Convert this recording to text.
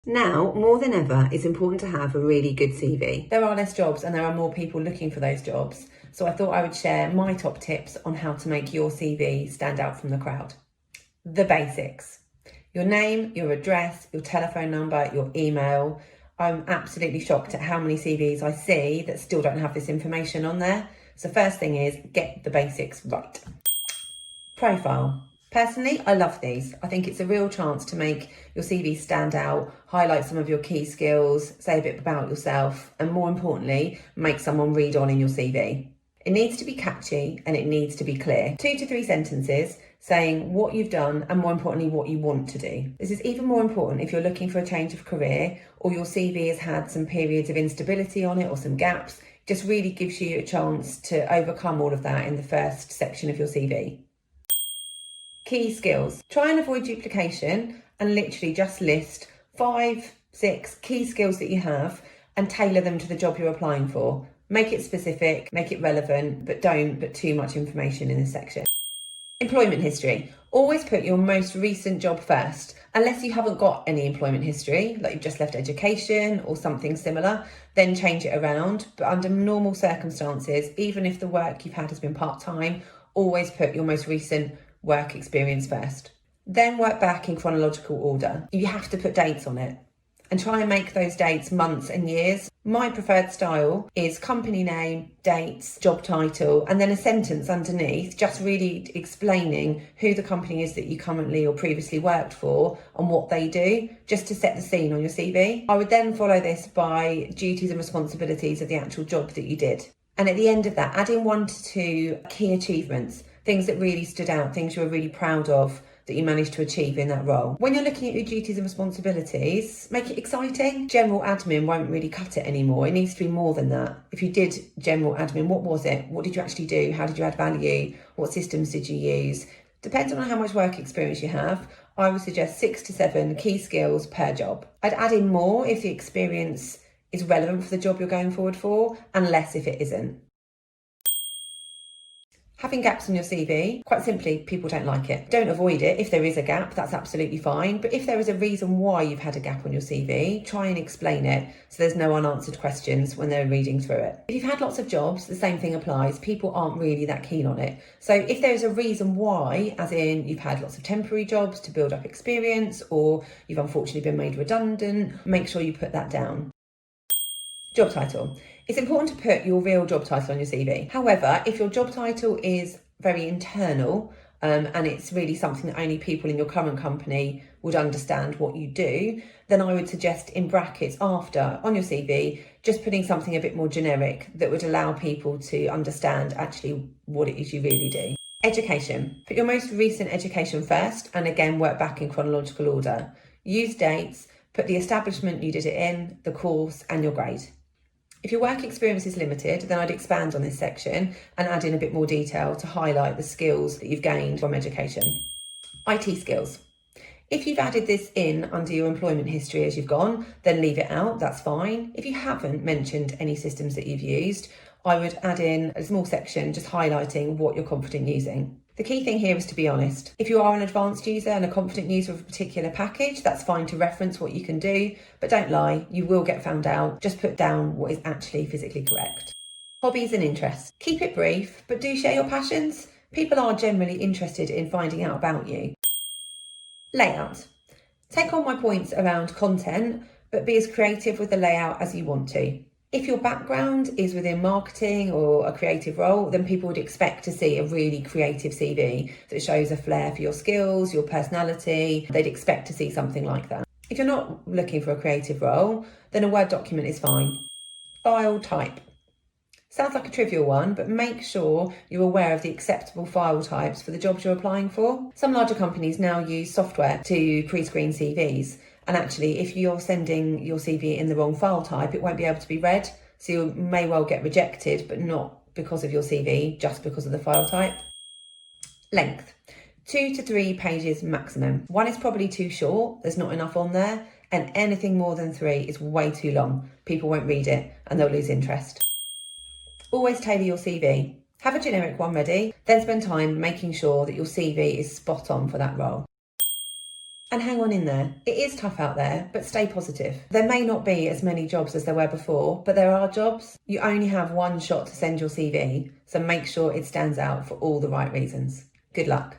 Now, more than ever, it's important to have a really good CV. There are less jobs and there are more people looking for those jobs. So I thought I would share my top tips on how to make your CV stand out from the crowd. The basics. Your name, your address, your telephone number, your email. I'm absolutely shocked at how many CVs I see that still don't have this information on there. So first thing is, get the basics right. Profile. Personally, I love these. I think it's a real chance to make your CV stand out, highlight some of your key skills, say a bit about yourself, and more importantly, make someone read on in your CV. It needs to be catchy and it needs to be clear. 2 to 3 sentences saying what you've done and more importantly, what you want to do. This is even more important if you're looking for a change of career or your CV has had some periods of instability on it or some gaps. It just really gives you a chance to overcome all of that in the first section of your CV. Key skills. Try and avoid duplication and literally just list 5, 6 key skills that you have and tailor them to the job you're applying for. Make it specific, make it relevant, but don't put too much information in this section. Employment history. Always put your most recent job first. Unless you haven't got any employment history, like you've just left education or something similar, then change it around. But under normal circumstances, even if the work you've had has been part-time, always put your most recent work experience first. Then work back in chronological order. You have to put dates on it and try and make those dates months and years. My preferred style is company name, dates, job title, and then a sentence underneath, just really explaining who the company is that you currently or previously worked for and what they do, just to set the scene on your CV. I would then follow this by duties and responsibilities of the actual job that you did. And at the end of that, add in 1 to 2 key achievements, things that really stood out, things you were really proud of that you managed to achieve in that role. When you're looking at your duties and responsibilities, make it exciting. General admin won't really cut it anymore. It needs to be more than that. If you did general admin, what was it? What did you actually do? How did you add value? What systems did you use? Depending on how much work experience you have, I would suggest 6 to 7 key skills per job. I'd add in more if the experience is relevant for the job you're going forward for, and less if it isn't. Having gaps in your CV, quite simply, people don't like it. Don't avoid it. If there is a gap, that's absolutely fine. But if there is a reason why you've had a gap on your CV, try and explain it so there's no unanswered questions when they're reading through it. If you've had lots of jobs, the same thing applies. People aren't really that keen on it. So if there's a reason why, as in you've had lots of temporary jobs to build up experience, or you've unfortunately been made redundant, make sure you put that down. Job title. It's important to put your real job title on your CV. However, if your job title is very internal and it's really something that only people in your current company would understand what you do, then I would suggest in brackets after on your CV, just putting something a bit more generic that would allow people to understand actually what it is you really do. Education. Put your most recent education first and again work back in chronological order. Use dates, put the establishment you did it in, the course and your grade. If your work experience is limited, then I'd expand on this section and add in a bit more detail to highlight the skills that you've gained from education. IT skills. If you've added this in under your employment history as you've gone, then leave it out, that's fine. If you haven't mentioned any systems that you've used, I would add in a small section just highlighting what you're confident using. The key thing here is to be honest. If you are an advanced user and a confident user of a particular package, that's fine to reference what you can do, but don't lie, you will get found out. Just put down what is actually physically correct. Hobbies and interests. Keep it brief, but do share your passions. People are generally interested in finding out about you. Layout. Take on my points around content, but be as creative with the layout as you want to. If your background is within marketing or a creative role, then people would expect to see a really creative CV that shows a flair for your skills, your personality. They'd expect to see something like that. If you're not looking for a creative role, then a Word document is fine. File type. Sounds like a trivial one, but make sure you're aware of the acceptable file types for the jobs you're applying for. Some larger companies now use software to pre-screen CVs. And actually, if you're sending your CV in the wrong file type, it won't be able to be read. So you may well get rejected, but not because of your CV, just because of the file type. Length. 2 to 3 pages maximum. 1 is probably too short, there's not enough on there, and anything more than 3 is way too long. People won't read it and they'll lose interest. Always tailor your CV. Have a generic one ready, then spend time making sure that your CV is spot on for that role. And hang on in there. It is tough out there, but stay positive. There may not be as many jobs as there were before, but there are jobs. You only have one shot to send your CV, so make sure it stands out for all the right reasons. Good luck.